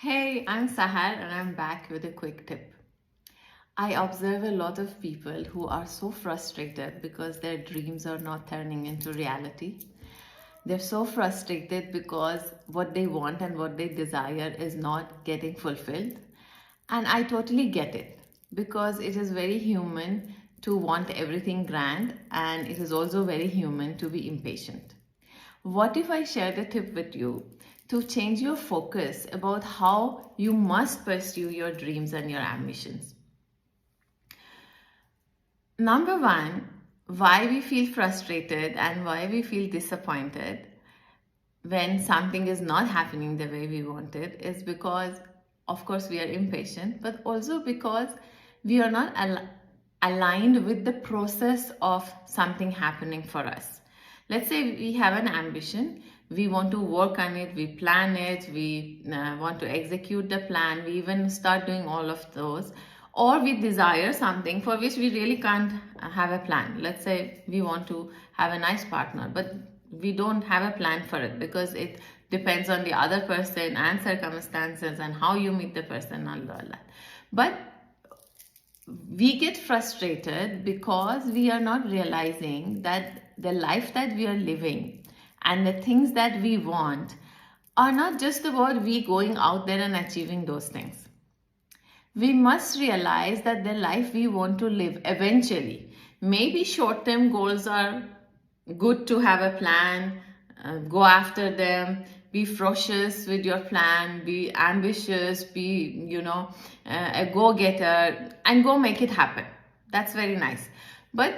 Hey, I'm Sahar and I'm back with a quick tip. I observe a lot of people who are so frustrated because their dreams are not turning into reality. They're so frustrated because what they want and what they desire is not getting fulfilled. And I totally get it because it is very human to want everything grand, and it is also very human to be impatient. What if I share the tip with you to change your focus about how you must pursue your dreams and your ambitions? Number one, why we feel frustrated and why we feel disappointed when something is not happening the way we want it is because, of course, we are impatient, but also because we are not aligned with the process of something happening for us. Let's say we have an ambition, we want to work on it, we plan it, we want to execute the plan, we even start doing all of those, or we desire something for which we really can't have a plan. Let's say we want to have a nice partner, but we don't have a plan for it because it depends on the other person and circumstances and how you meet the person and all that. But we get frustrated because we are not realizing that the life that we are living and the things that we want are not just about we going out there and achieving those things. We must realize that the life we want to live eventually, maybe short-term goals are good to have a plan, go after them, be ferocious with your plan, be ambitious, be, a go-getter, and go make it happen. That's very nice. But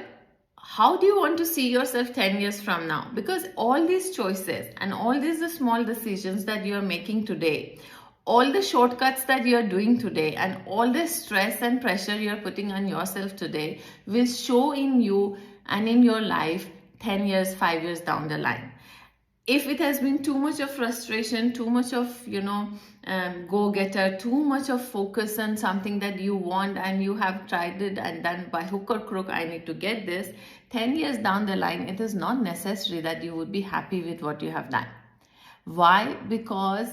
how do you want to see yourself 10 years from now? Because all these choices and all these small decisions that you are making today, all the shortcuts that you are doing today, and all the stress and pressure you are putting on yourself today will show in you and in your life 10 years, 5 years down the line. If it has been too much of frustration, too much of, go-getter, too much of focus on something that you want and you have tried it and then by hook or crook, I need to get this, 10 years down the line, it is not necessary that you would be happy with what you have done. Why? Because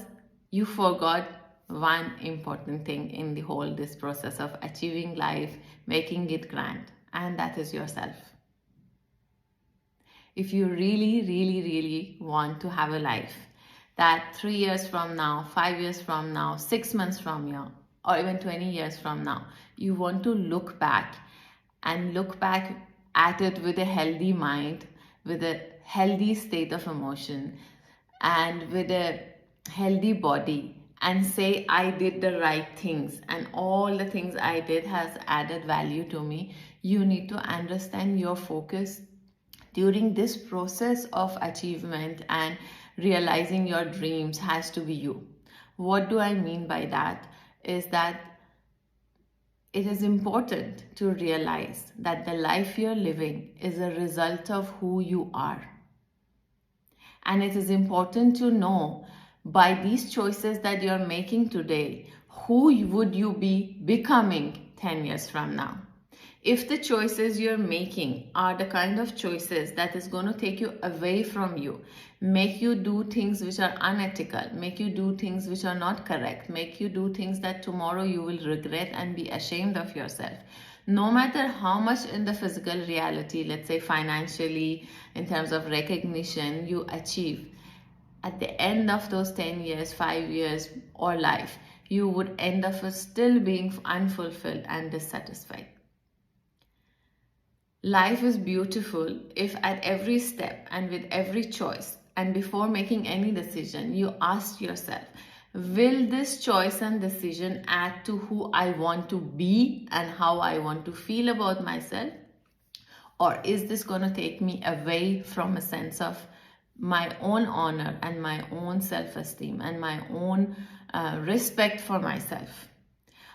you forgot one important thing in the whole this process of achieving life, making it grand, and that is yourself. If you really, really, really want to have a life that 3 years from now, 5 years from now, 6 months from now, or even 20 years from now, you want to look back and look back at it with a healthy mind, with a healthy state of emotion, and with a healthy body, and say, I did the right things and all the things I did has added value to me, you need to understand your focus during this process of achievement and realizing your dreams has to be you. What do I mean by that? Is that it is important to realize that the life you're living is a result of who you are. And it is important to know by these choices that you're making today, who would you be becoming 10 years from now? If the choices you're making are the kind of choices that is going to take you away from you, make you do things which are unethical, make you do things which are not correct, make you do things that tomorrow you will regret and be ashamed of yourself, no matter how much in the physical reality, let's say financially, in terms of recognition, you achieve, at the end of those 10 years, 5 years, or life, you would end up still being unfulfilled and dissatisfied. Life is beautiful if at every step and with every choice and before making any decision, you ask yourself, will this choice and decision add to who I want to be and how I want to feel about myself? Or is this going to take me away from a sense of my own honor and my own self-esteem and my own respect for myself?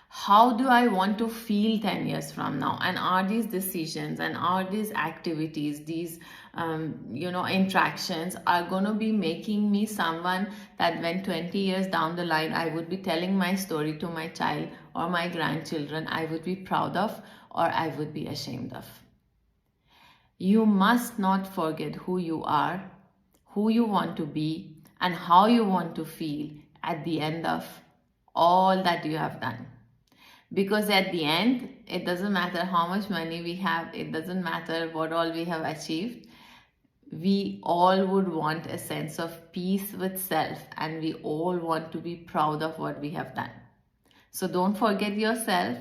How do I want to feel 10 years from now? And are these decisions and are these activities, these, interactions are going to be making me someone that when 20 years down the line, I would be telling my story to my child or my grandchildren, I would be proud of or I would be ashamed of? You must not forget who you are, who you want to be, and how you want to feel at the end of all that you have done. Because at the end, it doesn't matter how much money we have, it doesn't matter what all we have achieved. We all would want a sense of peace with self, and we all want to be proud of what we have done. So don't forget yourself.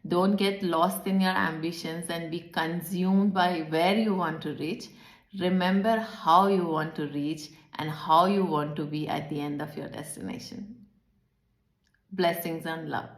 Don't get lost in your ambitions and be consumed by where you want to reach. Remember how you want to reach and how you want to be at the end of your destination. Blessings and love.